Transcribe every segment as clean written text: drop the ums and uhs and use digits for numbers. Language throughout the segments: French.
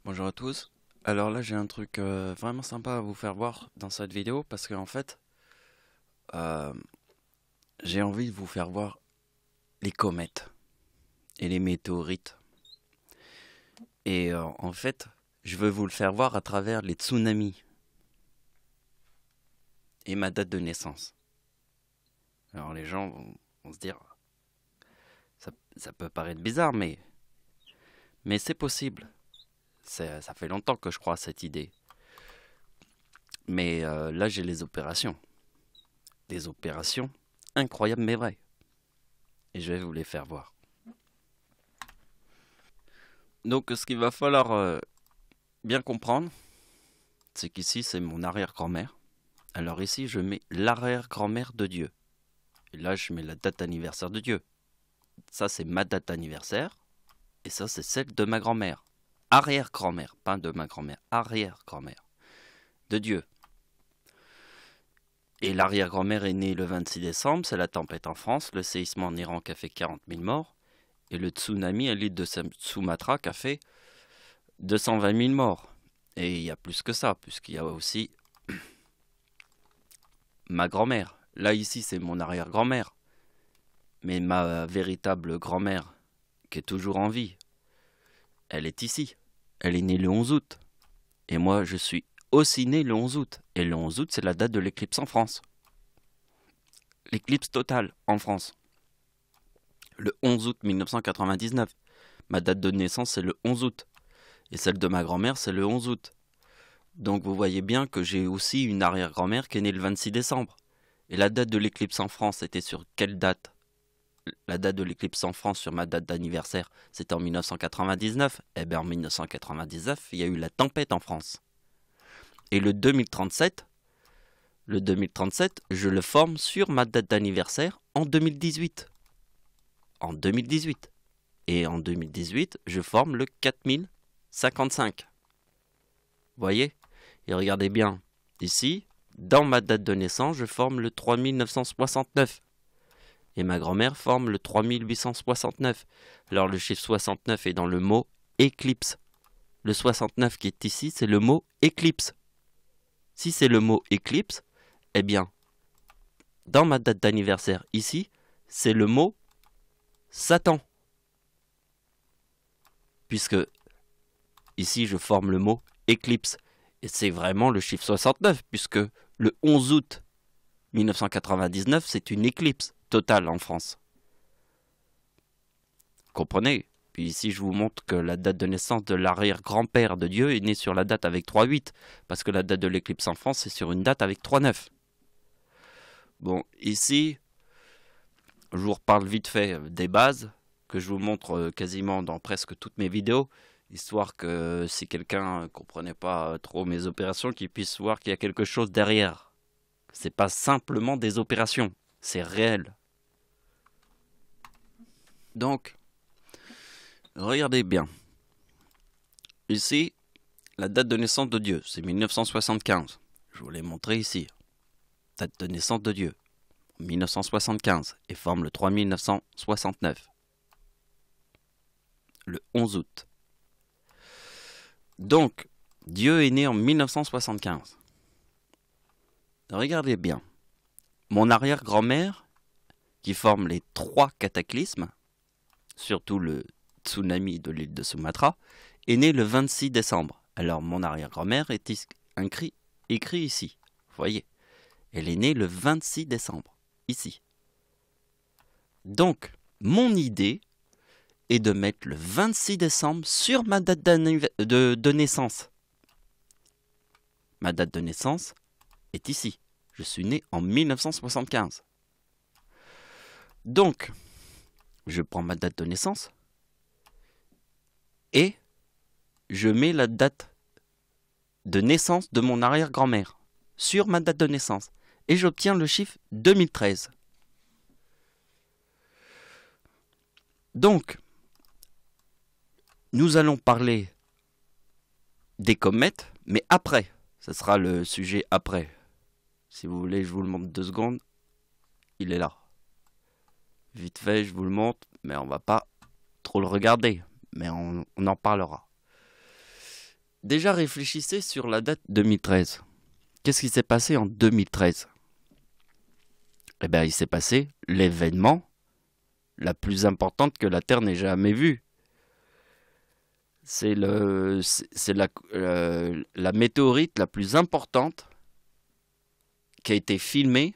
Bonjour à tous. Alors là, j'ai un truc vraiment sympa à vous faire voir dans cette vidéo parce qu'en fait, euh, j'ai envie de vous faire voir les comètes et les météorites. Et en fait, je veux vous le faire voir à travers les tsunamis et ma date de naissance. Alors les gens vont se dire, ça peut paraître bizarre, mais c'est possible. Ça fait longtemps que je crois à cette idée. Mais là, j'ai les opérations. Des opérations incroyables mais vraies. Et je vais vous les faire voir. Donc, ce qu'il va falloir bien comprendre, c'est qu'ici, c'est mon arrière-grand-mère. Alors ici, je mets l'arrière-grand-mère de Dieu. Et là, je mets la date d'anniversaire de Dieu. Ça, c'est ma date d'anniversaire. Et ça, c'est celle de ma grand-mère. Arrière-grand-mère, pas de ma grand-mère. Arrière-grand-mère de Dieu. Et l'arrière-grand-mère est née le 26 décembre. C'est la tempête en France, le séisme en Iran qui a fait 40 000 morts. Et le tsunami à l'île de Sumatra qui a fait 220 000 morts. Et il y a plus que ça, puisqu'il y a aussi ma grand-mère. Là, ici, c'est mon arrière-grand-mère. Mais ma véritable grand-mère, qui est toujours en vie, elle est ici. Elle est née le 11 août. Et moi, je suis aussi né le 11 août. Et le 11 août, c'est la date de l'éclipse en France. L'éclipse totale en France. Le 11 août 1999. Ma date de naissance, c'est le 11 août. Et celle de ma grand-mère, c'est le 11 août. Donc vous voyez bien que j'ai aussi une arrière-grand-mère qui est née le 26 décembre. Et la date de l'éclipse en France était sur quelle date? La date de l'éclipse en France sur ma date d'anniversaire, c'était en 1999. Eh bien en 1999, il y a eu la tempête en France. Et le 2037, je le forme sur ma date d'anniversaire en 2018. En 2018. Et en 2018, je forme le 4055. Voyez? Et regardez bien, ici, dans ma date de naissance, je forme le 3969. Et ma grand-mère forme le 3869. Alors le chiffre 69 est dans le mot éclipse. Le 69 qui est ici, c'est le mot éclipse. Si c'est le mot éclipse, eh bien, dans ma date d'anniversaire ici, c'est le mot Satan. Puisque ici, je forme le mot éclipse. Et c'est vraiment le chiffre 69, puisque le 11 août 1999, c'est une éclipse totale en France. Comprenez? Puis ici, je vous montre que la date de naissance de l'arrière-grand-père de Dieu est née sur la date avec 3,8, parce que la date de l'éclipse en France, c'est sur une date avec 3,9. Bon, ici, je vous reparle vite fait des bases, que je vous montre quasiment dans presque toutes mes vidéos, histoire que si quelqu'un ne comprenait pas trop mes opérations, qu'il puisse voir qu'il y a quelque chose derrière. C'est pas simplement des opérations, c'est réel. Donc, regardez bien. Ici, la date de naissance de Dieu, c'est 1975. Je vous l'ai montré ici. Date de naissance de Dieu, 1975, et forme le 3969. Le 11 août. Donc, Dieu est né en 1975. Regardez bien. Mon arrière-grand-mère, qui forme les 3 cataclysmes, surtout le tsunami de l'île de Sumatra, est née le 26 décembre. Alors mon arrière-grand-mère est écrit ici. Vous voyez, elle est née le 26 décembre, ici. Donc, mon idée est de mettre le 26 décembre sur ma date de naissance. Ma date de naissance est ici. Je suis né en 1975. Donc, je prends ma date de naissance et je mets la date de naissance de mon arrière-grand-mère sur ma date de naissance. Et j'obtiens le chiffre 2013. Donc, nous allons parler des comètes, mais après. Ce sera le sujet après. Si vous voulez, je vous le montre 2 secondes. Il est là. Vite fait, je vous le montre, mais on va pas trop le regarder. Mais on en parlera. Déjà réfléchissez sur la date 2013. Qu'est-ce qui s'est passé en 2013? Eh bien, il s'est passé l'événement la plus importante que la Terre n'ait jamais vue. C'est la météorite la plus importante qui a été filmée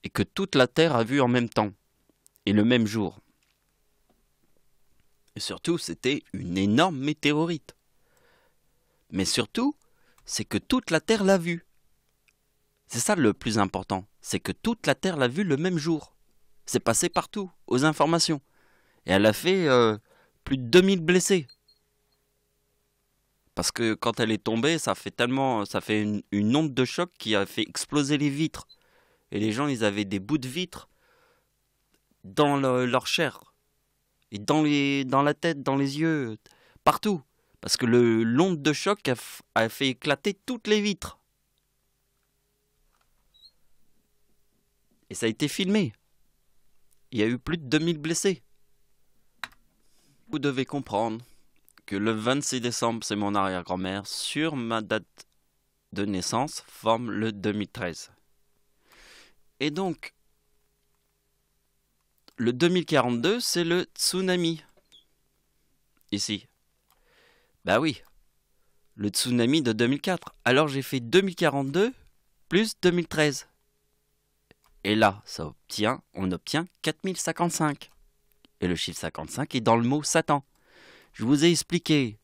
et que toute la Terre a vue en même temps et le même jour. Et surtout, c'était une énorme météorite. Mais surtout, c'est que toute la Terre l'a vue. C'est ça le plus important, c'est que toute la Terre l'a vue le même jour. C'est passé partout, aux informations. Et elle a fait plus de 2000 blessés. Parce que quand elle est tombée, ça fait une onde de choc qui a fait exploser les vitres. Et les gens, ils avaient des bouts de vitres dans leur chair. Et dans la tête, dans les yeux, partout. Parce que l'onde de choc a fait éclater toutes les vitres. Et ça a été filmé. Il y a eu plus de 2000 blessés. Vous devez comprendre que le 26 décembre, c'est mon arrière-grand-mère, sur ma date de naissance, forme le 2013. Et donc, le 2042, c'est le tsunami. Ici. Bah oui, le tsunami de 2004. Alors j'ai fait 2042 plus 2013. Et là, on obtient 4055. Et le chiffre 55 est dans le mot Satan. Je vous ai expliqué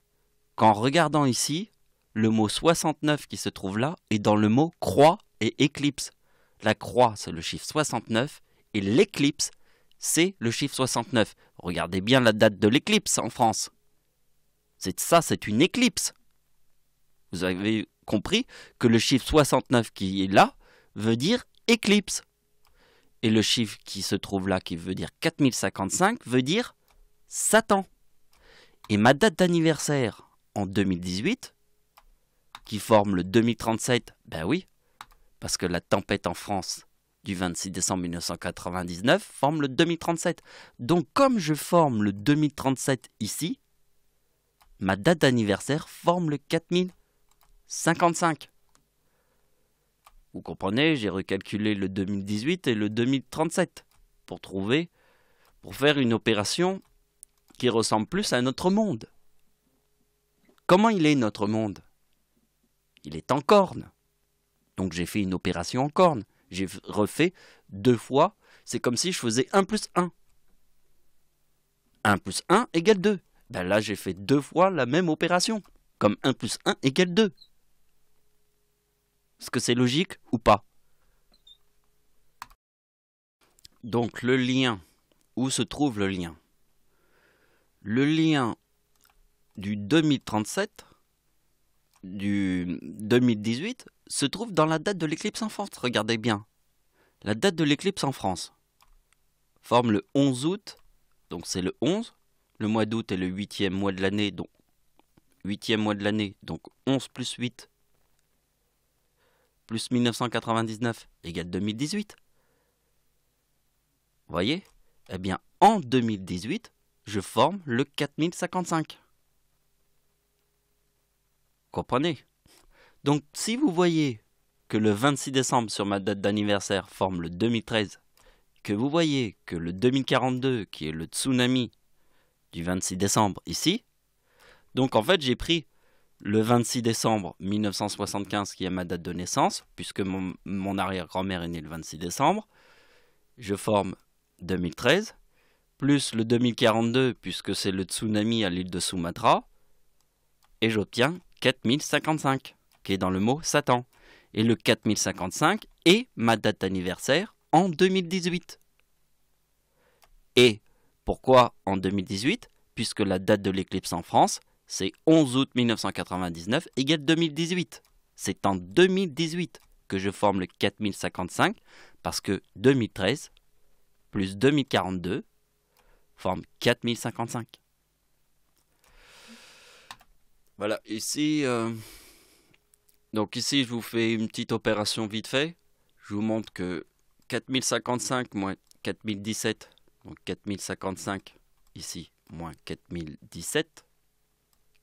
qu'en regardant ici, le mot 69 qui se trouve là est dans le mot croix et éclipse. La croix, c'est le chiffre 69 et l'éclipse, c'est le chiffre 69. Regardez bien la date de l'éclipse en France. C'est une éclipse. Vous avez compris que le chiffre 69 qui est là veut dire éclipse. Et le chiffre qui se trouve là, qui veut dire 4055, veut dire Satan. Et ma date d'anniversaire en 2018, qui forme le 2037, ben oui, parce que la tempête en France du 26 décembre 1999 forme le 2037. Donc comme je forme le 2037 ici, ma date d'anniversaire forme le 4055. Vous comprenez, j'ai recalculé le 2018 et le 2037 pour faire une opération qui ressemble plus à notre monde. Comment il est notre monde? Il est en corne. Donc j'ai fait une opération en corne. J'ai refait 2 fois. C'est comme si je faisais 1 plus 1. 1 plus 1 égale 2. Ben là, j'ai fait 2 fois la même opération. Comme 1 plus 1 égale 2. Est-ce que c'est logique ou pas? Donc le lien, où se trouve le lien? Le lien du 2037, du 2018, se trouve dans la date de l'éclipse en France. Regardez bien. La date de l'éclipse en France forme le 11 août, donc c'est le 11. Le mois d'août est le 8e mois de l'année, donc 8e mois de l'année, donc 11 plus 8 plus 1999 égale 2018. Vous voyez? Eh bien, en 2018, je forme le 4055. Comprenez? Donc, si vous voyez que le 26 décembre sur ma date d'anniversaire forme le 2013, que vous voyez que le 2042, qui est le tsunami du 26 décembre ici, donc en fait, j'ai pris le 26 décembre 1975, qui est ma date de naissance, puisque mon arrière-grand-mère est née le 26 décembre. Je forme 2013, plus le 2042, puisque c'est le tsunami à l'île de Sumatra, et j'obtiens 4055, qui est dans le mot Satan. Et le 4055 est ma date d'anniversaire en 2018. Et pourquoi en 2018? Puisque la date de l'éclipse en France, c'est 11 août 1999 égale 2018. C'est en 2018 que je forme le 4055 parce que 2013 plus 2042 forme 4055. Voilà, ici, donc ici je vous fais une petite opération vite fait. Je vous montre que 4055 moins 4017, donc 4055 ici, moins 4017,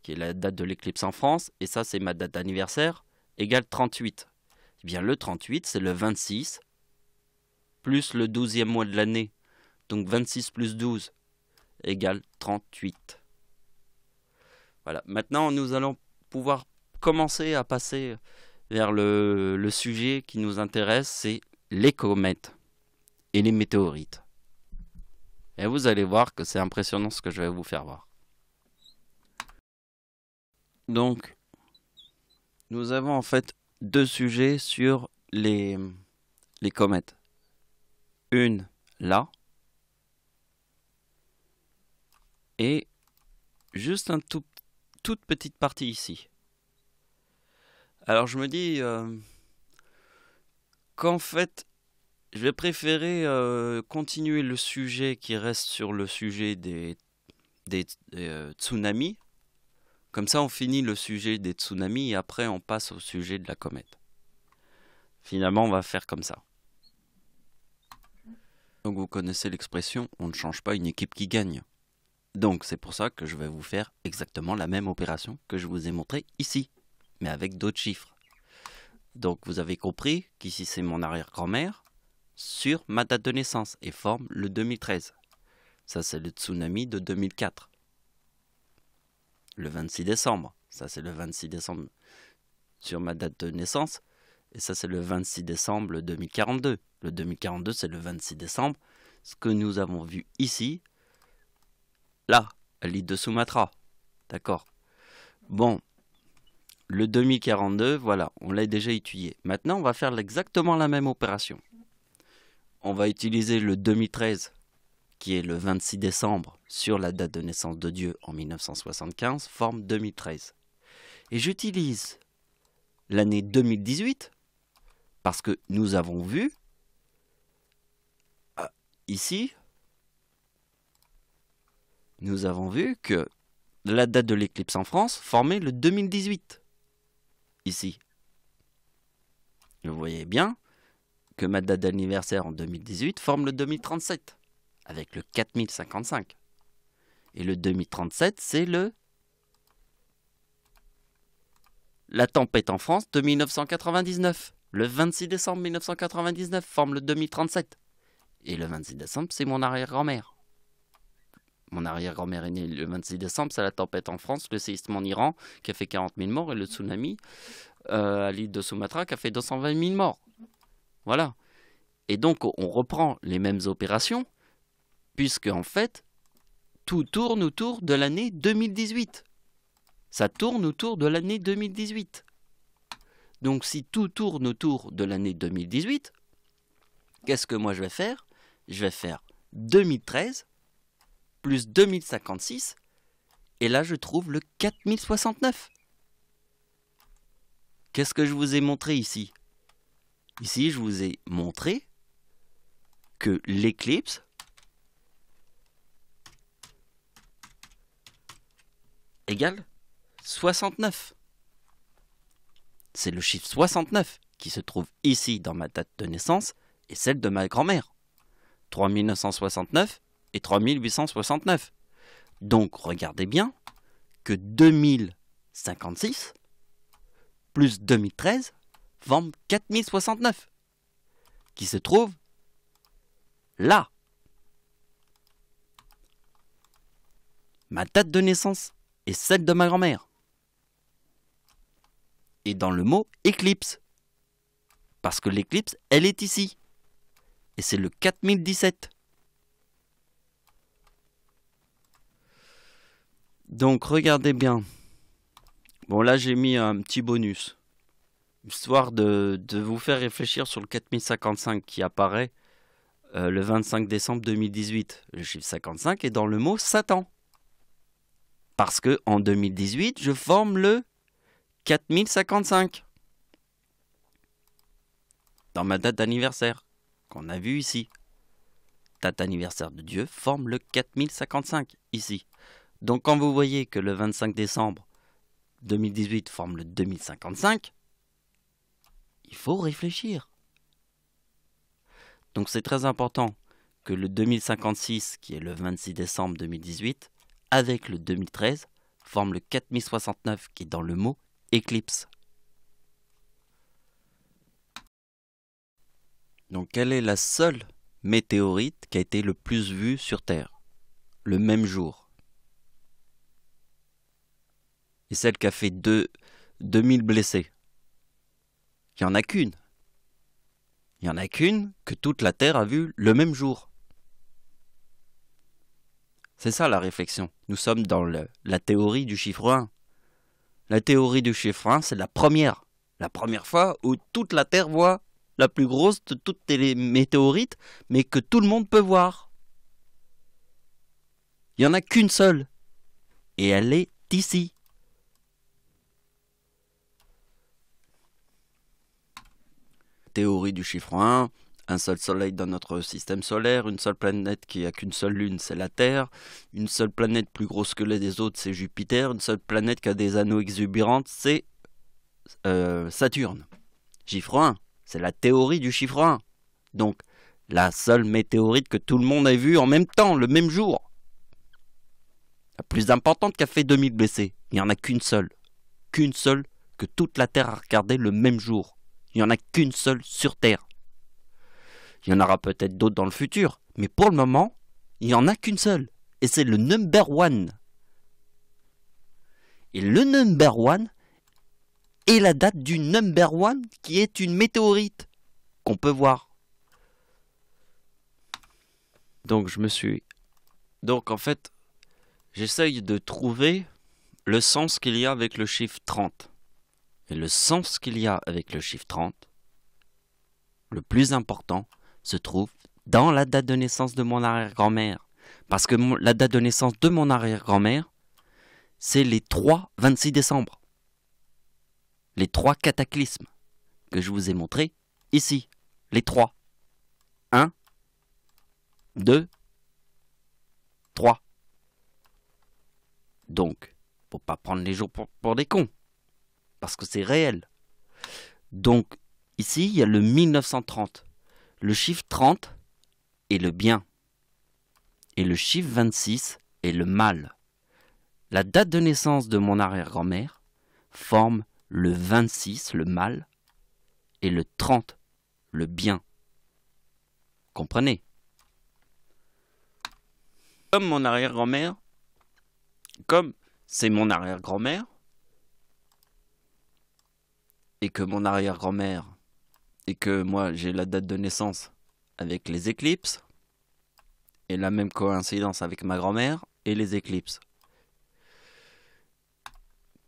qui est la date de l'éclipse en France, et ça c'est ma date d'anniversaire, égale 38. Eh bien le 38 c'est le 26, plus le 12e mois de l'année, donc 26 plus 12 égale 38. Voilà, maintenant nous allons pouvoir commencer à passer vers le sujet qui nous intéresse, c'est les comètes et les météorites. Et vous allez voir que c'est impressionnant ce que je vais vous faire voir. Donc, nous avons en fait deux sujets sur les comètes. Une là, et juste toute petite partie ici. Alors je me dis qu'en fait, je vais préférer continuer le sujet qui reste sur le sujet des tsunamis. Comme ça, on finit le sujet des tsunamis et après, on passe au sujet de la comète. Finalement, on va faire comme ça. Donc, vous connaissez l'expression « on ne change pas une équipe qui gagne ». Donc, c'est pour ça que je vais vous faire exactement la même opération que je vous ai montrée ici, mais avec d'autres chiffres. Donc, vous avez compris qu'ici, c'est mon arrière-grand-mère sur ma date de naissance et forme le 2013. Ça, c'est le tsunami de 2004. Le 26 décembre. Ça, c'est le 26 décembre sur ma date de naissance. Et ça, c'est le 26 décembre 2042. Le 2042, c'est le 26 décembre. Ce que nous avons vu ici, là, à l'île de Sumatra. D'accord. Bon, le 2042, voilà, on l'a déjà étudié. Maintenant, on va faire exactement la même opération. On va utiliser le 2013, qui est le 26 décembre, sur la date de naissance de Dieu en 1975, forme 2013. Et j'utilise l'année 2018, parce que nous avons vu, ici, nous avons vu que la date de l'éclipse en France formait le 2018, ici. Vous voyez bien que ma date d'anniversaire en 2018 forme le 2037, avec le 4055. Et le 2037, c'est la tempête en France de 1999. Le 26 décembre 1999 forme le 2037. Et le 26 décembre, c'est mon arrière-grand-mère. Mon arrière-grand-mère est née le 26 décembre, c'est la tempête en France, le séisme en Iran qui a fait 40 000 morts et le tsunami à l'île de Sumatra qui a fait 220 000 morts. Voilà. Et donc, on reprend les mêmes opérations, puisque en fait, tout tourne autour de l'année 2018. Ça tourne autour de l'année 2018. Donc, si tout tourne autour de l'année 2018, qu'est-ce que moi je vais faire? Je vais faire 2013 plus 2056, et là, je trouve le 4069. Qu'est-ce que je vous ai montré ici? Ici, je vous ai montré que l'éclipse égale 69. C'est le chiffre 69 qui se trouve ici dans ma date de naissance et celle de ma grand-mère. 3969 et 3869. Donc, regardez bien que 2056 plus 2013 forme 4069 qui se trouve là. Ma date de naissance est celle de ma grand-mère. Et dans le mot éclipse. Parce que l'éclipse, elle est ici. Et c'est le 4017. Donc regardez bien. Bon là j'ai mis un petit bonus. Histoire de vous faire réfléchir sur le 4055 qui apparaît le 25 décembre 2018. Le chiffre 55 est dans le mot Satan. Parce que en 2018, je forme le 4055. Dans ma date d'anniversaire, qu'on a vu ici. Date d'anniversaire de Dieu forme le 4055 ici. Donc quand vous voyez que le 25 décembre 2018 forme le 2055, il faut réfléchir. Donc c'est très important que le 2056, qui est le 26 décembre 2018, avec le 2013, forme le 4069 qui est dans le mot éclipse. Donc quelle est la seule météorite qui a été le plus vue sur Terre, le même jour? Et celle qui a fait 2000 blessés. Il n'y en a qu'une. Il n'y en a qu'une que toute la Terre a vue le même jour. C'est ça la réflexion. Nous sommes dans la théorie du chiffre 1. La théorie du chiffre 1, c'est la première fois où toute la Terre voit la plus grosse de toutes les météorites, mais que tout le monde peut voir. Il n'y en a qu'une seule. Et elle est ici. Théorie du chiffre 1, un seul soleil dans notre système solaire, une seule planète qui n'a qu'une seule lune, c'est la Terre, une seule planète plus grosse que les autres, c'est Jupiter, une seule planète qui a des anneaux exubérants, c'est Saturne. Chiffre 1, c'est la théorie du chiffre 1. Donc, la seule météorite que tout le monde a vue en même temps, le même jour. La plus importante qui a fait 2000 blessés. Il n'y en a qu'une seule. Qu'une seule que toute la Terre a regardé le même jour. Il n'y en a qu'une seule sur Terre. Il y en aura peut-être d'autres dans le futur, mais pour le moment, il n'y en a qu'une seule. Et c'est le number one. Et le number one est la date du number one qui est une météorite qu'on peut voir. Donc en fait, j'essaye de trouver le sens qu'il y a avec le chiffre 30. Et le sens qu'il y a avec le chiffre 30, le plus important, se trouve dans la date de naissance de mon arrière-grand-mère. Parce que la date de naissance de mon arrière-grand-mère, c'est les 26 décembre. Les 3 cataclysmes que je vous ai montrés ici. Les 3. 1, 2, 3. Donc, faut pas prendre les jours pour des cons. Parce que c'est réel. Donc, ici, il y a le 1930. Le chiffre 30 est le bien. Et le chiffre 26 est le mal. La date de naissance de mon arrière-grand-mère forme le 26, le mal, et le 30, le bien. Comprenez? Comme mon arrière-grand-mère, comme c'est mon arrière-grand-mère, et que mon arrière-grand-mère, et que moi j'ai la date de naissance avec les éclipses, et la même coïncidence avec ma grand-mère et les éclipses.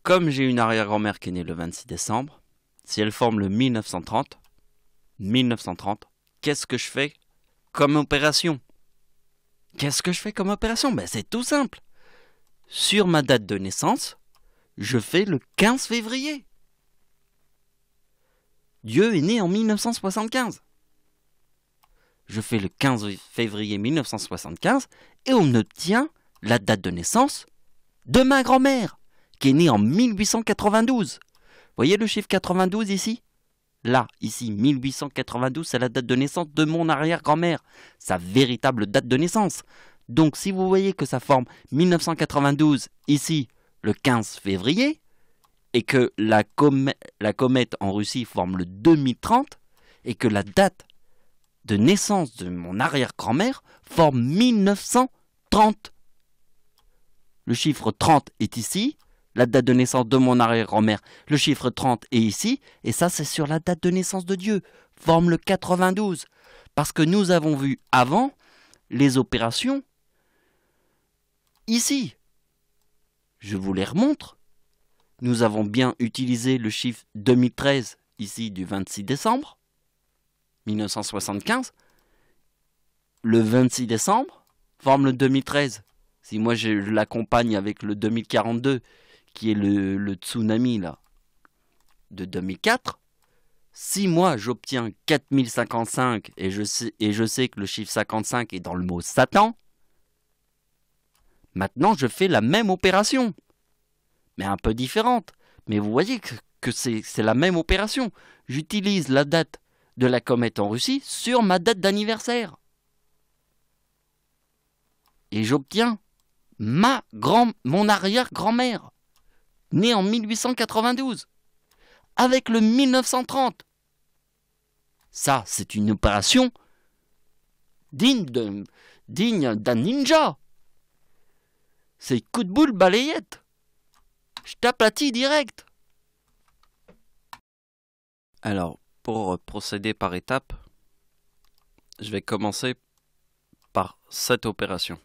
Comme j'ai une arrière-grand-mère qui est née le 26 décembre, si elle forme le 1930, qu'est-ce que je fais comme opération? Ben c'est tout simple. Sur ma date de naissance, je fais le 15 février. Dieu est né en 1975. Je fais le 15 février 1975 et on obtient la date de naissance de ma grand-mère, qui est née en 1892. Voyez le chiffre 92 ici? Là, ici, 1892, c'est la date de naissance de mon arrière-grand-mère, sa véritable date de naissance. Donc, si vous voyez que ça forme 1992, ici, le 15 février, et que la comète en Russie forme le 2030, et que la date de naissance de mon arrière-grand-mère forme 1930. Le chiffre 30 est ici, la date de naissance de mon arrière-grand-mère, le chiffre 30 est ici, et ça c'est sur la date de naissance de Dieu, forme le 92. Parce que nous avons vu avant les opérations ici. Je vous les remontre. Nous avons bien utilisé le chiffre 2013, ici du 26 décembre 1975. Le 26 décembre forme le 2013. Si moi je l'accompagne avec le 2042, qui est le tsunami là, de 2004, si moi j'obtiens 4055 et je sais que le chiffre 55 est dans le mot Satan, maintenant je fais la même opération, mais un peu différente. Mais vous voyez que c'est la même opération. J'utilise la date de la comète en Russie sur ma date d'anniversaire. Et j'obtiens mon arrière-grand-mère. né en 1892, avec le 1930. Ça, c'est une opération digne d'un ninja. C'est coup de boule balayette. Je t'aplatis direct. Alors, pour procéder par étapes, je vais commencer par cette opération.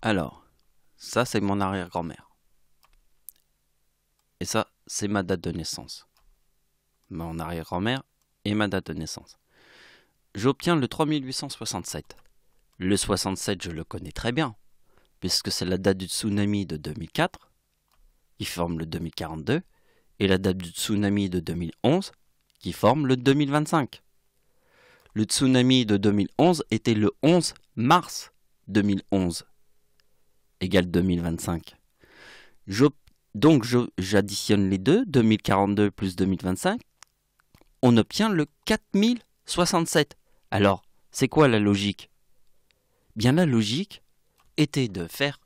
Alors, ça c'est mon arrière-grand-mère. Et ça, c'est ma date de naissance. Mon arrière-grand-mère et ma date de naissance. J'obtiens le 3867. Le 67, je le connais très bien, puisque c'est la date du tsunami de 2004, qui forme le 2042, et la date du tsunami de 2011, qui forme le 2025. Le tsunami de 2011 était le 11 mars 2011, égale 2025. Donc j'additionne les deux, 2042 plus 2025, on obtient le 4067. Alors, c'est quoi la logique? Bien, la logique était de faire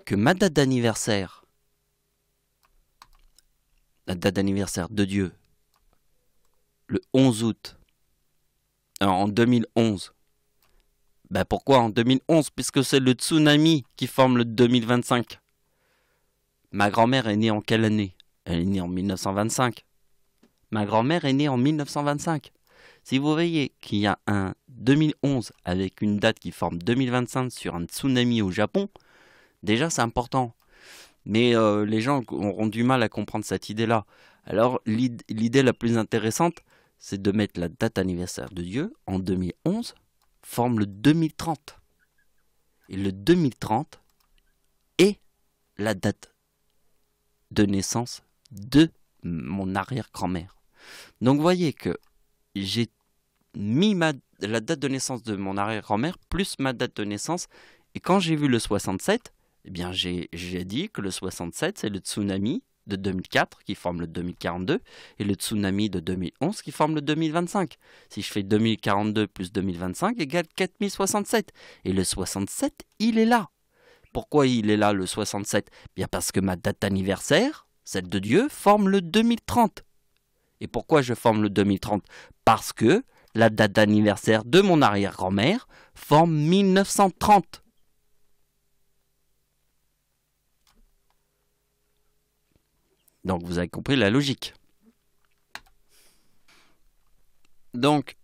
que ma date d'anniversaire, la date d'anniversaire de Dieu, le 11 août, en 2011. Ben pourquoi en 2011? Puisque c'est le tsunami qui forme le 2025. Ma grand-mère est née en quelle année? Elle est née en 1925. Ma grand-mère est née en 1925. Si vous voyez qu'il y a un 2011 avec une date qui forme 2025 sur un tsunami au Japon, déjà c'est important. Mais les gens auront du mal à comprendre cette idée-là. Alors l'idée la plus intéressante, c'est de mettre la date anniversaire de Dieu en 2011, forme le 2030. Et le 2030 est la date de naissance de mon arrière-grand-mère. Donc vous voyez que j'ai mis la date de naissance de mon arrière-grand-mère plus ma date de naissance. Et quand j'ai vu le 67, eh bien j'ai dit que le 67, c'est le tsunami de 2004 qui forme le 2042 et le tsunami de 2011 qui forme le 2025. Si je fais 2042 plus 2025 égale 4067. Et le 67, il est là. Pourquoi il est là, le 67? Bien parce que ma date d'anniversaire, celle de Dieu, forme le 2030. Et pourquoi je forme le 2030? Parce que la date d'anniversaire de mon arrière-grand-mère forme 1930. Donc vous avez compris la logique. Donc,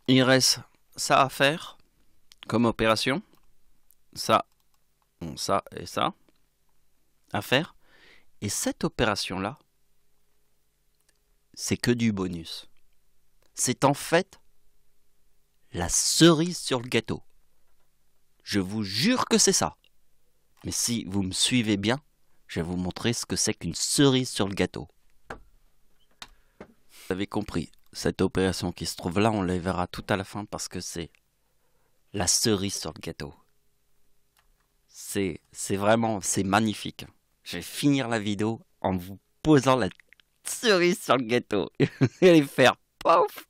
il reste ça à faire comme opération. Ça et ça à faire. Et cette opération-là, c'est que du bonus. C'est en fait la cerise sur le gâteau. Je vous jure que c'est ça. Mais si vous me suivez bien, je vais vous montrer ce que c'est qu'une cerise sur le gâteau. Vous avez compris, cette opération qui se trouve là, on la verra tout à la fin parce que c'est la cerise sur le gâteau. C'est vraiment, c'est magnifique. Je vais finir la vidéo en vous posant la cerise sur le gâteau. Vous allez faire pouf.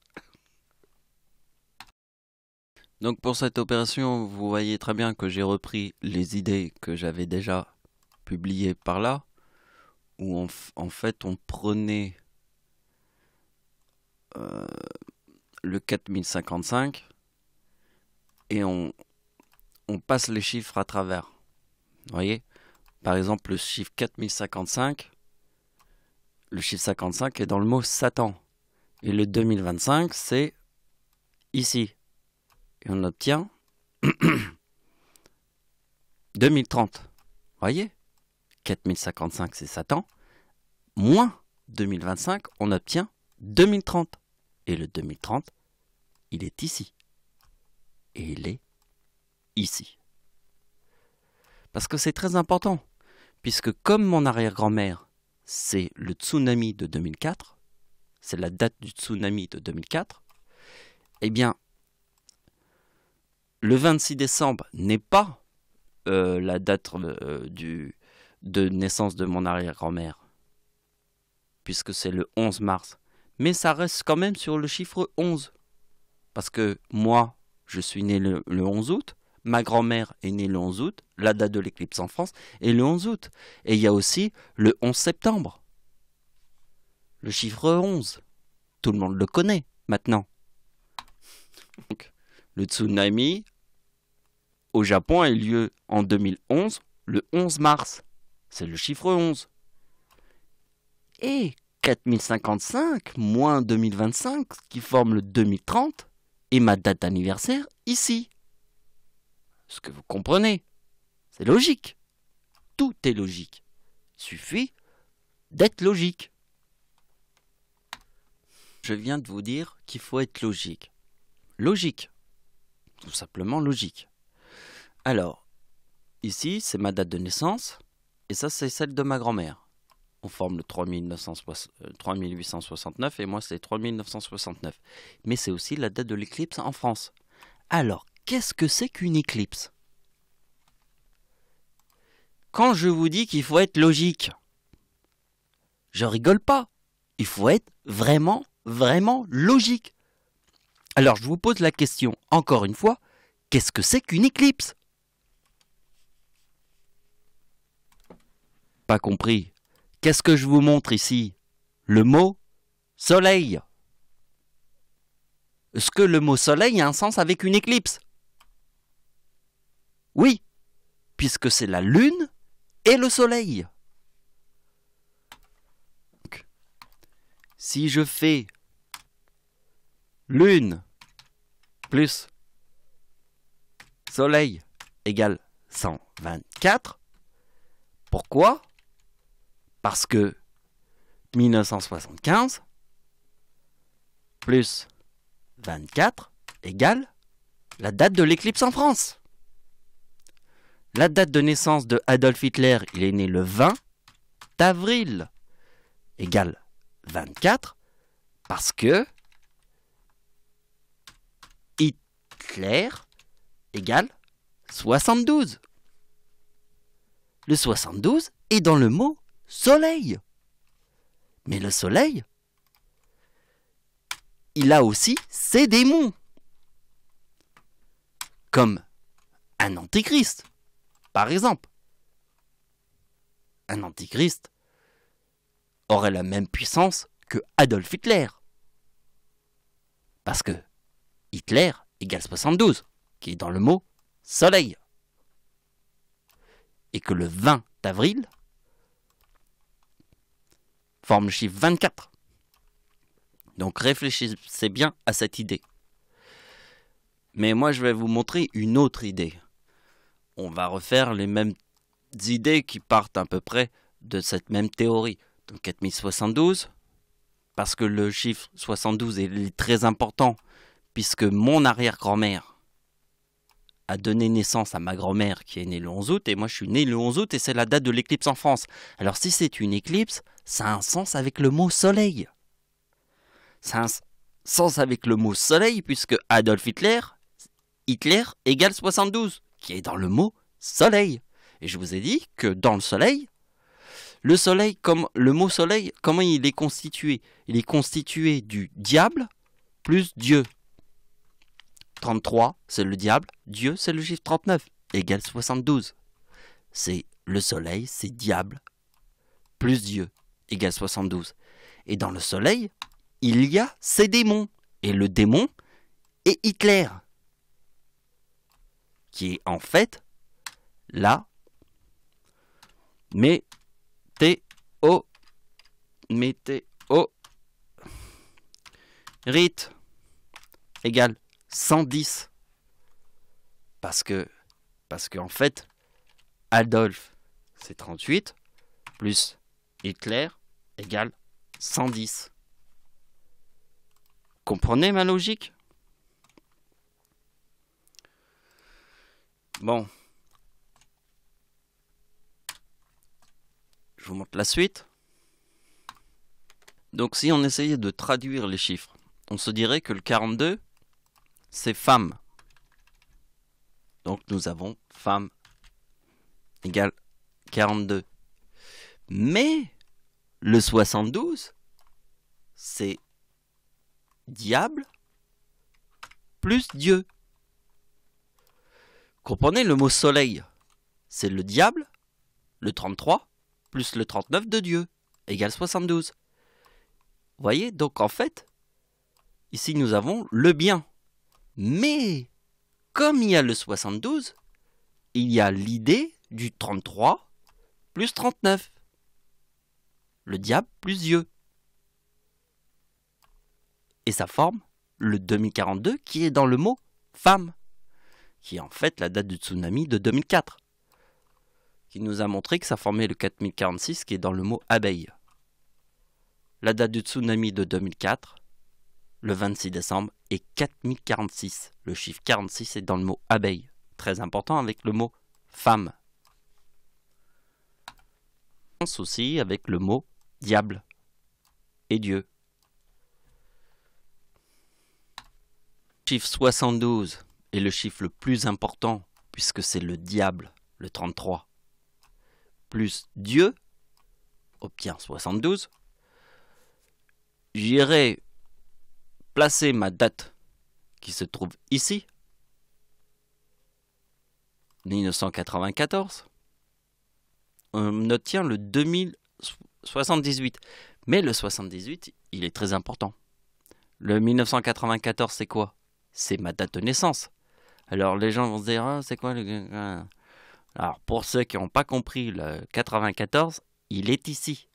Donc pour cette opération, vous voyez très bien que j'ai repris les idées que j'avais déjà publiées par là, où en fait on prenait le 4055 et on passe les chiffres à travers. Vous voyez? Par exemple, le chiffre 4055, le chiffre 55 est dans le mot Satan. Et le 2025, c'est ici. Et on obtient 2030. Vous voyez? 4055, c'est Satan. Moins 2025, on obtient 2030. Et le 2030, il est ici. Et il est ici. Parce que c'est très important. Puisque comme mon arrière-grand-mère, c'est le tsunami de 2004, c'est la date du tsunami de 2004, eh bien, le 26 décembre n'est pas la date de naissance de mon arrière-grand-mère, puisque c'est le 11 mars. Mais ça reste quand même sur le chiffre 11. Parce que moi, je suis né le 11 août, Ma grand-mère est née le 11 août, la date de l'éclipse en France est le 11 août. Et il y a aussi le 11 septembre. Le chiffre 11. Tout le monde le connaît maintenant. Donc, le tsunami au Japon a eu lieu en 2011, le 11 mars. C'est le chiffre 11. Et 4055 moins 2025, qui forme le 2030, est ma date d'anniversaire ici. Ce que vous comprenez, c'est logique. Tout est logique. Il suffit d'être logique. Je viens de vous dire qu'il faut être logique. Logique. Tout simplement logique. Alors, ici, c'est ma date de naissance, et ça, c'est celle de ma grand-mère. On forme le 3869, et moi, c'est 3969. Mais c'est aussi la date de l'éclipse en France. Alors, qu'est-ce que c'est qu'une éclipse? Quand je vous dis qu'il faut être logique, je rigole pas. Il faut être vraiment, vraiment logique. Alors, je vous pose la question, encore une fois, qu'est-ce que c'est qu'une éclipse? Pas compris. Qu'est-ce que je vous montre ici? Le mot soleil. Est-ce que le mot soleil a un sens avec une éclipse? Oui, puisque c'est la lune et le soleil. Donc, si je fais lune plus soleil égale 124, pourquoi? Parce que 1975 plus 24 égale la date de l'éclipse en France. La date de naissance de Adolf Hitler, il est né le 20 avril, égale 24, parce que Hitler égale 72. Le 72 est dans le mot soleil. Mais le soleil, il a aussi ses démons. Comme un antichrist, par exemple. Un antichrist aurait la même puissance que Adolf Hitler. Parce que Hitler égale 72, qui est dans le mot soleil. Et que le 20 avril forme le chiffre 24. Donc réfléchissez bien à cette idée. Mais moi je vais vous montrer une autre idée. On va refaire les mêmes idées qui partent à peu près de cette même théorie. Donc 4072, parce que le chiffre 72 est très important, puisque mon arrière-grand-mère a donné naissance à ma grand-mère qui est née le 11 août, et moi je suis né le 11 août, et c'est la date de l'éclipse en France. Alors si c'est une éclipse, ça a un sens avec le mot soleil. Ça a un sens avec le mot soleil, puisque Adolf Hitler égale 72, qui est dans le mot soleil. Et je vous ai dit que dans le soleil, comme le mot soleil, comment il est constitué? Il est constitué du diable plus Dieu. 33, c'est le diable. Dieu, c'est le chiffre 39, égale 72. C'est le soleil, c'est diable, plus Dieu, égale 72. Et dans le soleil, il y a ses démons. Et le démon est Hitler, qui est en fait la météorite égale 110. Parce que en fait, Adolphe, c'est 38, plus Hitler égale 110. Comprenez ma logique? Bon. Je vous montre la suite. Donc si on essayait de traduire les chiffres, on se dirait que le 42, c'est femme. Donc nous avons femme égale 42. Mais le 72, c'est diable plus Dieu. Comprenez, le mot soleil, c'est le diable, le 33, plus le 39 de Dieu, égale 72. Vous voyez, donc en fait, ici nous avons le bien. Mais, comme il y a le 72, il y a l'idée du 33 plus 39. Le diable plus Dieu. Et ça forme le 2042 qui est dans le mot femme, qui est en fait la date du tsunami de 2004, qui nous a montré que ça formait le 4046 qui est dans le mot abeille. La date du tsunami de 2004, le 26 décembre, est 4046. Le chiffre 46 est dans le mot abeille. Très important avec le mot femme. On pense aussi avec le mot diable et Dieu. Le chiffre 72 est le chiffre le plus important puisque c'est le diable, le 33, plus Dieu obtient 72. J'irai placer ma date qui se trouve ici, 1994. On obtient le 2078. Mais le 78, il est très important. Le 1994, c'est quoi? C'est ma date de naissance. Alors les gens vont se dire, ah, c'est quoi le... Alors pour ceux qui n'ont pas compris, le 94, il est ici.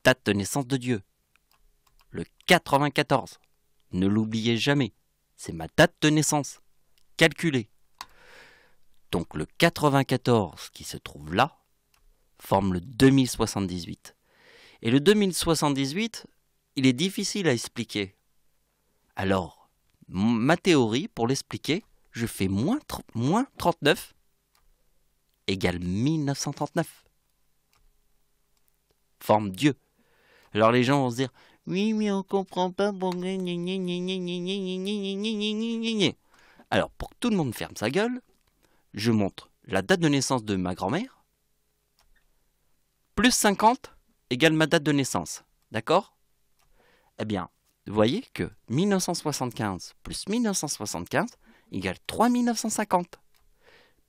Date de naissance de Dieu. Le 94. Ne l'oubliez jamais. C'est ma date de naissance. Calculée. Donc le 94 qui se trouve là forme le 2078. Et le 2078, il est difficile à expliquer. Alors, ma théorie, pour l'expliquer, je fais moins 39 égale 1939. Forme Dieu. Alors les gens vont se dire, oui, mais on comprend pas. Alors, pour que tout le monde ferme sa gueule, je montre la date de naissance de ma grand-mère, plus 50 égale ma date de naissance. D'accord? Eh bien, vous voyez que 1975 plus 1975 égale 3950.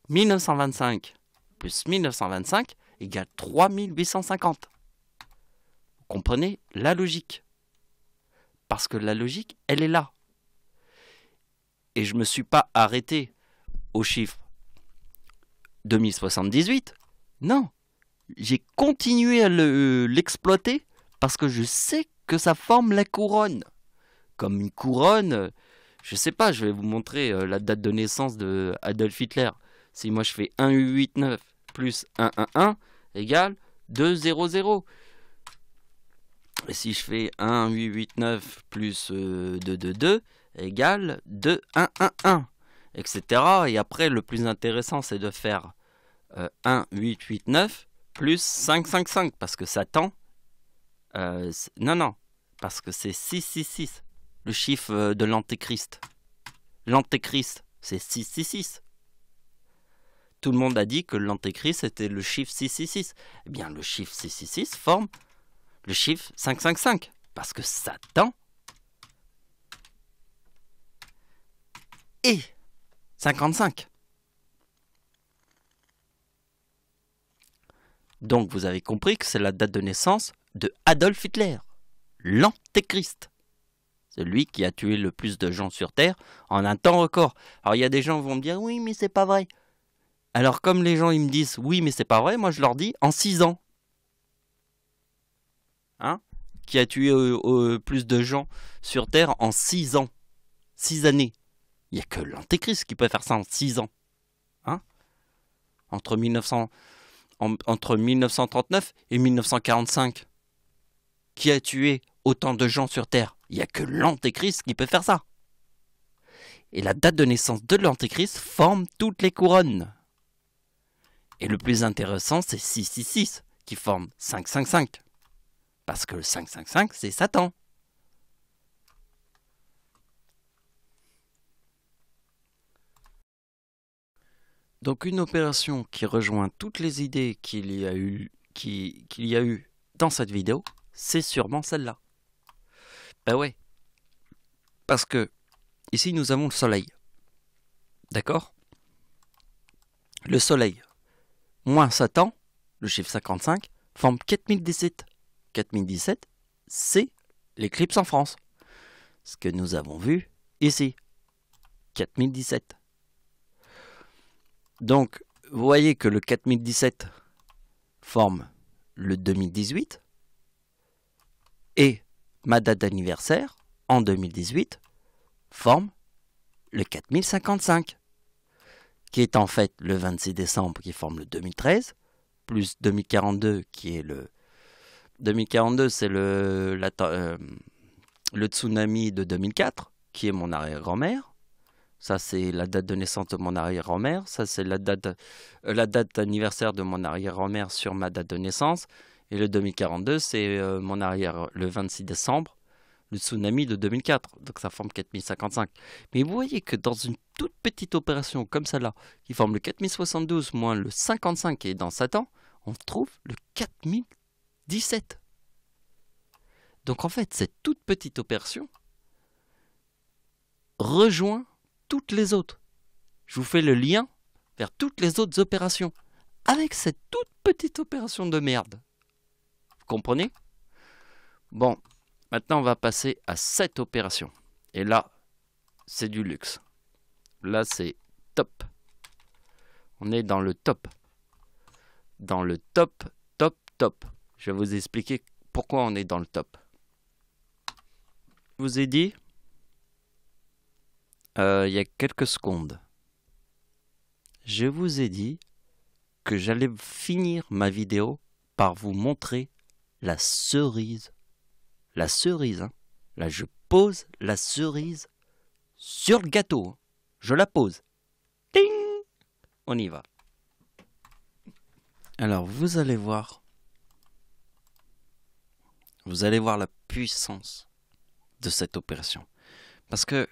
1925 plus 1925 égale 3850. Vous comprenez la logique? Parce que la logique, elle est là. Et je ne me suis pas arrêté au chiffre 2078. Non, j'ai continué à l'exploiter parce que je sais que ça forme la couronne. Comme une couronne, je sais pas, je vais vous montrer la date de naissance de Adolf Hitler. Si moi je fais 1889 plus 111 égale 200. Et si je fais 1889 plus 222 égale 2111, etc. Et après, le plus intéressant, c'est de faire 1889 plus 555, parce que Satan... non, parce que c'est 666, le chiffre de l'antéchrist. L'antéchrist, c'est 666. Tout le monde a dit que l'antéchrist était le chiffre 666. Eh bien, le chiffre 666 forme le chiffre 555, parce que Satan est 55. Donc vous avez compris que c'est la date de naissance de Adolf Hitler, l'antéchrist. Celui qui a tué le plus de gens sur Terre en un temps record. Alors il y a des gens qui vont me dire, oui mais c'est pas vrai. Alors comme les gens ils me disent, oui mais c'est pas vrai, moi je leur dis, en 6 ans. Hein? Qui a tué plus de gens sur Terre en 6 ans. 6 années. Il n'y a que l'antéchrist qui peut faire ça en 6 ans. Hein? Entre 1939 et 1945. Qui a tué autant de gens sur Terre? Il n'y a que l'antéchrist qui peut faire ça. Et la date de naissance de l'antéchrist forme toutes les couronnes. Et le plus intéressant, c'est 666 qui forme 555. Parce que le 555, c'est Satan. Donc une opération qui rejoint toutes les idées qu'il y a eu dans cette vidéo, c'est sûrement celle-là. Ben ouais. Parce que ici nous avons le soleil. D'accord? le Soleil moins Satan, le chiffre 55, forme 4017. 4017, c'est l'éclipse en France. Ce que nous avons vu ici. 4017. Donc, vous voyez que le 4017 forme le 2018 et ma date d'anniversaire en 2018 forme le 4055, qui est en fait le 26 décembre qui forme le 2013, plus 2042 qui est le... 2042 c'est le tsunami de 2004, qui est mon arrière-grand-mère. Ça, c'est la date de naissance de mon arrière-grand-mère. Ça, c'est la date d'anniversaire de mon arrière-grand-mère sur ma date de naissance. Et le 2042, c'est le 26 décembre, le tsunami de 2004. Donc, ça forme 4055. Mais vous voyez que dans une toute petite opération comme celle-là, qui forme le 4072 moins le 55 qui est dans Satan, on trouve le 4017. Donc, en fait, cette toute petite opération rejoint toutes les autres. Je vous fais le lien vers toutes les autres opérations avec cette toute petite opération de merde. Vous comprenez? Bon, maintenant on va passer à cette opération. Et là, c'est du luxe. Là, c'est top. On est dans le top. Dans le top, top, top. Je vais vous expliquer pourquoi on est dans le top. Je vous ai dit il y a quelques secondes, je vous ai dit que j'allais finir ma vidéo par vous montrer la cerise. La cerise, hein. Là, je pose la cerise sur le gâteau. Je la pose. Ting! On y va. Alors, vous allez voir la puissance de cette opération. Parce que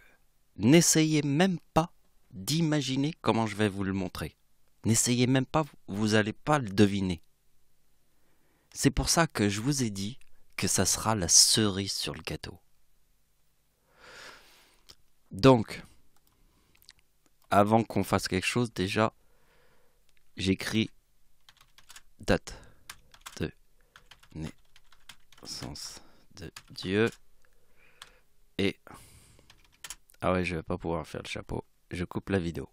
n'essayez même pas d'imaginer comment je vais vous le montrer. N'essayez même pas, vous n'allez pas le deviner. C'est pour ça que je vous ai dit que ça sera la cerise sur le gâteau. Donc, avant qu'on fasse quelque chose, déjà, j'écris date de naissance de Dieu et... Ah ouais, je vais pas pouvoir faire le chapeau. Je coupe la vidéo.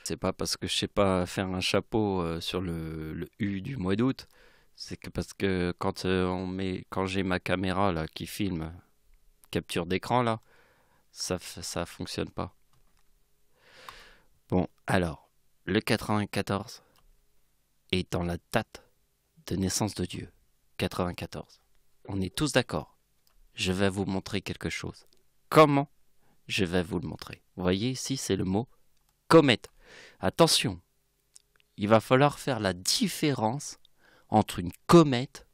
C'est pas parce que je sais pas faire un chapeau sur le U du mois d'août. C'est que parce que quand j'ai ma caméra là qui filme capture d'écran là, ça fonctionne pas. Bon, alors, le 94 est dans la date de naissance de Dieu. 94. On est tous d'accord. Je vais vous montrer quelque chose. Comment? Je vais vous le montrer. Vous voyez ici, c'est le mot comète. Attention, il va falloir faire la différence entre une comète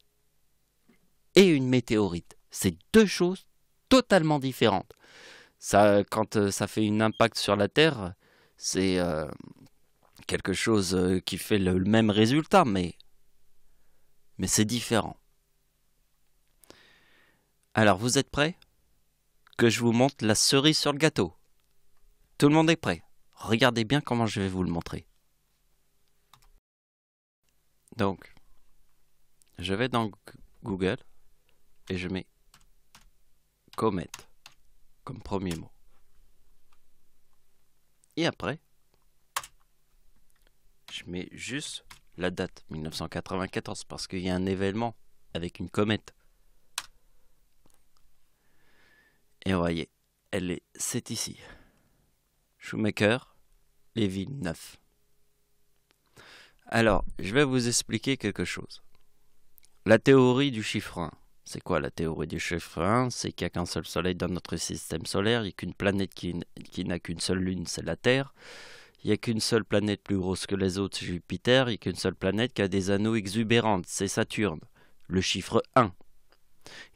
et une météorite. C'est deux choses totalement différentes. Ça, quand ça fait un impact sur la Terre, c'est quelque chose qui fait le même résultat, mais c'est différent. Alors, vous êtes prêts? Que je vous montre la cerise sur le gâteau. Tout le monde est prêt? Regardez bien comment je vais vous le montrer. Donc, je vais dans Google et je mets comète comme premier mot. Et après, je mets juste la date 1994 parce qu'il y a un événement avec une comète. Et vous voyez, c'est ici. Shoemaker, Lévy 9. Alors, je vais vous expliquer quelque chose. La théorie du chiffre 1. C'est quoi la théorie du chiffre 1? C'est qu'il n'y a qu'un seul soleil dans notre système solaire, il n'y a qu'une planète qui n'a qu'une seule lune, c'est la Terre. Il n'y a qu'une seule planète plus grosse que les autres, c'est Jupiter. Il n'y a qu'une seule planète qui a des anneaux exubérants, c'est Saturne. Le chiffre 1.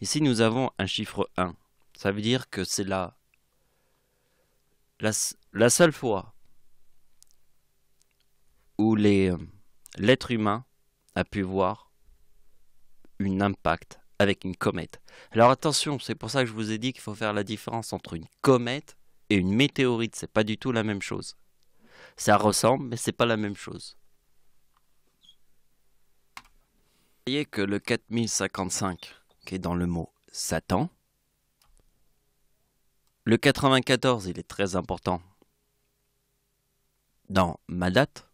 Ici, nous avons un chiffre 1. Ça veut dire que c'est la seule fois où l'être humain a pu voir un impact avec une comète. Alors attention, c'est pour ça que je vous ai dit qu'il faut faire la différence entre une comète et une météorite. C'est pas du tout la même chose. Ça ressemble, mais c'est pas la même chose. Vous voyez que le 4055, qui est dans le mot Satan, le 94, il est très important dans ma date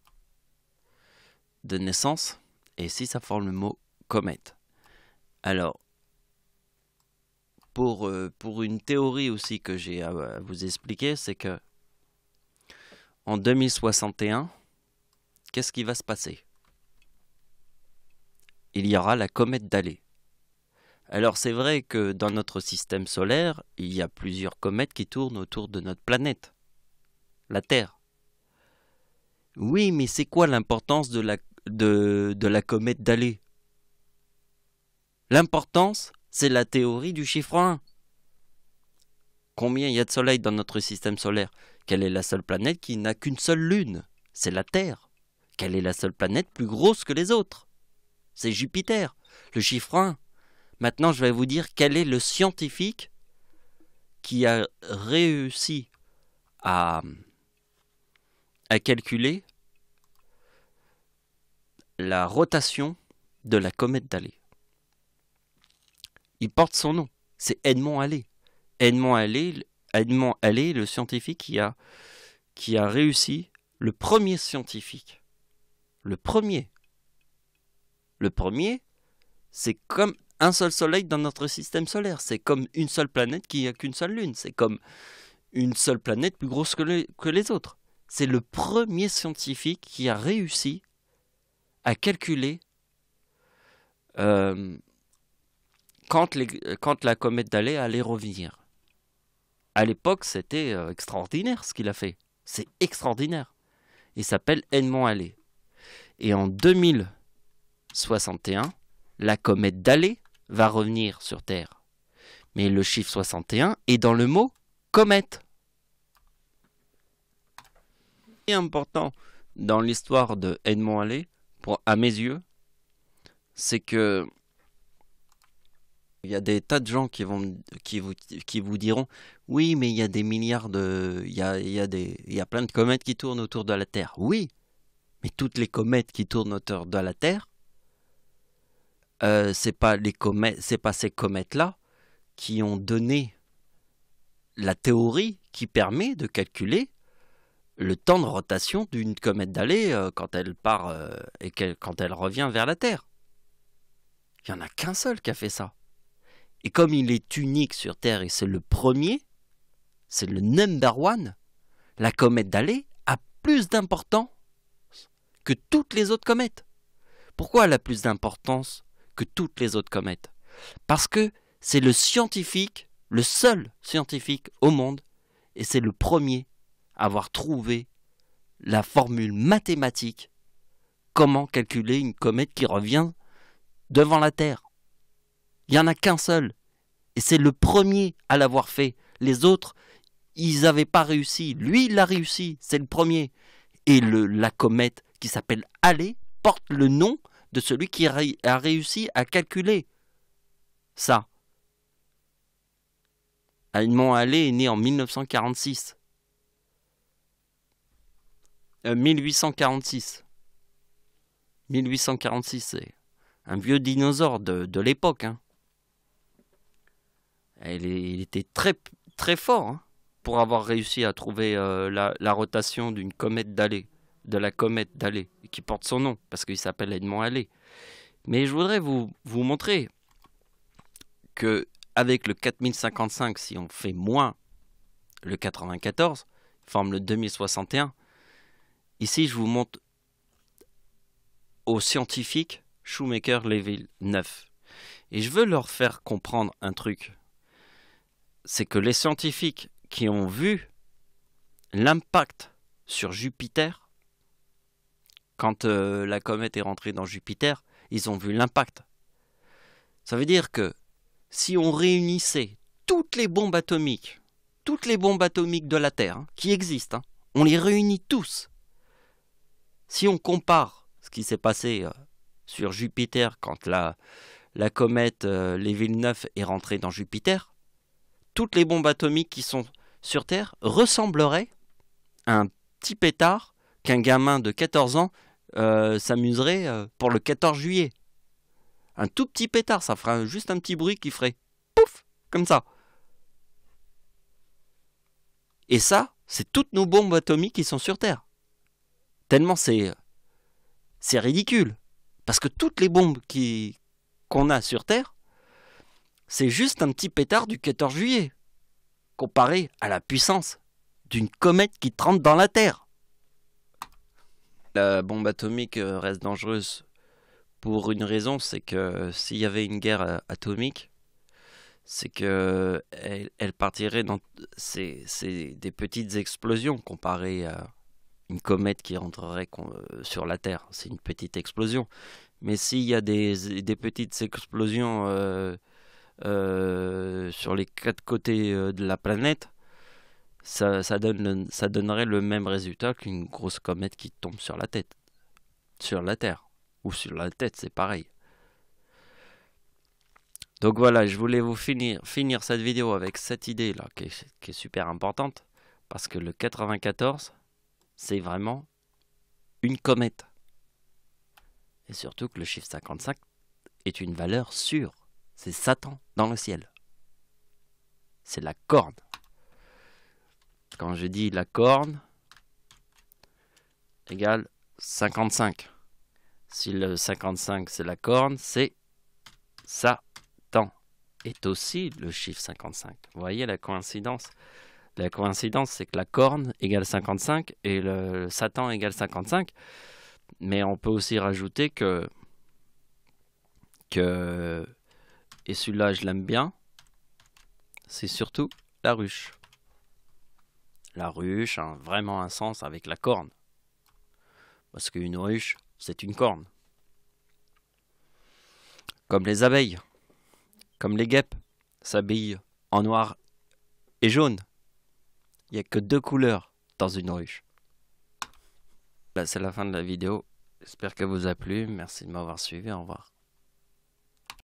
de naissance, et ici ça forme le mot comète. Alors, pour une théorie aussi que j'ai à vous expliquer, c'est que en 2061, qu'est-ce qui va se passer? Il y aura la comète d'Halley. Alors c'est vrai que dans notre système solaire, il y a plusieurs comètes qui tournent autour de notre planète, la Terre. Oui, mais c'est quoi l'importance de la comète d'Halley? L'importance, c'est la théorie du chiffre 1. Combien il y a de soleils dans notre système solaire? Quelle est la seule planète qui n'a qu'une seule lune? C'est la Terre. Quelle est la seule planète plus grosse que les autres? C'est Jupiter, le chiffre 1. Maintenant, je vais vous dire quel est le scientifique qui a réussi à calculer la rotation de la comète d'Halley. Il porte son nom, c'est Edmond Halley. Edmond Halley, le scientifique qui a réussi, le premier scientifique. Le premier, c'est comme un seul soleil dans notre système solaire. C'est comme une seule planète qui n'a qu'une seule lune. C'est comme une seule planète plus grosse que les autres. C'est le premier scientifique qui a réussi à calculer quand la comète d'Halley allait revenir. À l'époque, c'était extraordinaire ce qu'il a fait. C'est extraordinaire. Il s'appelle Edmond Halley. Et en 2061, la comète d'Halley va revenir sur Terre. Mais le chiffre 61 est dans le mot comète. Ce qui est important dans l'histoire de Edmond Halley, à mes yeux, c'est que il y a des tas de gens qui vous diront oui, mais il y a des milliards il y a plein de comètes qui tournent autour de la Terre. Oui, mais toutes les comètes qui tournent autour de la Terre, c'est pas ces comètes-là qui ont donné la théorie qui permet de calculer le temps de rotation d'une comète d'Halley quand elle part et quand elle revient vers la Terre. Il n'y en a qu'un seul qui a fait ça. Et comme il est unique sur Terre et c'est le premier, c'est le number one, la comète d'Halley a plus d'importance que toutes les autres comètes. Pourquoi elle a plus d'importance que toutes les autres comètes? Parce que c'est le scientifique, le seul scientifique au monde, et c'est le premier à avoir trouvé la formule mathématique comment calculer une comète qui revient devant la Terre. Il n'y en a qu'un seul. Et c'est le premier à l'avoir fait. Les autres, ils n'avaient pas réussi. Lui, il l'a réussi. C'est le premier. Et la comète qui s'appelle Halley porte le nom de celui qui a réussi à calculer ça. Edmond Halley est né en 1946. 1846. 1846, c'est un vieux dinosaure de l'époque. Hein. Il était très, très fort hein, pour avoir réussi à trouver la rotation d'une comète d'Halley, de la comète d'Halley, qui porte son nom, parce qu'il s'appelle Edmond Halley. Mais je voudrais vous montrer que avec le 4055, si on fait moins le 94, forme le 2061. Ici, je vous montre aux scientifiques Shoemaker-Levy 9. Et je veux leur faire comprendre un truc. C'est que les scientifiques qui ont vu l'impact sur Jupiter, quand la comète est rentrée dans Jupiter, ils ont vu l'impact. Ça veut dire que si on réunissait toutes les bombes atomiques de la Terre hein, qui existent, hein, on les réunit tous. Si on compare ce qui s'est passé sur Jupiter quand la comète Levy 9 est rentrée dans Jupiter, toutes les bombes atomiques qui sont sur Terre ressembleraient à un petit pétard qu'un gamin de 14 ans s'amuserait pour le 14 juillet. Un tout petit pétard, ça ferait juste un petit bruit qui ferait pouf, comme ça. Et ça, c'est toutes nos bombes atomiques qui sont sur Terre. Tellement c'est ridicule. Parce que toutes les bombes qu'on a sur Terre, c'est juste un petit pétard du 14 juillet, comparé à la puissance d'une comète qui trempe dans la Terre. La bombe atomique reste dangereuse pour une raison, c'est que s'il y avait une guerre atomique, c'est que elle partirait dans... C'est des petites explosions comparées à une comète qui rentrerait sur la Terre. C'est une petite explosion. Mais s'il y a des petites explosions sur les 4 côtés de la planète, ça donnerait le même résultat qu'une grosse comète qui tombe sur la tête. Sur la Terre. Ou sur la tête, c'est pareil. Donc voilà, je voulais vous finir cette vidéo avec cette idée là qui est super importante. Parce que le 94, c'est vraiment une comète. Et surtout que le chiffre 55 est une valeur sûre. C'est Satan dans le ciel. C'est la corne. Quand je dis la corne égale 55. Si le 55 c'est la corne, c'est Satan. Est aussi le chiffre 55. Vous voyez la coïncidence? La coïncidence, c'est que la corne égale 55 et le Satan égale 55. Mais on peut aussi rajouter que et celui-là, je l'aime bien, c'est surtout la ruche. La ruche a vraiment un sens avec la corne. Parce qu'une ruche, c'est une corne. Comme les abeilles, comme les guêpes, s'habillent en noir et jaune. Il n'y a que 2 couleurs dans une ruche. Là, c'est la fin de la vidéo. J'espère qu'elle vous a plu. Merci de m'avoir suivi. Au revoir.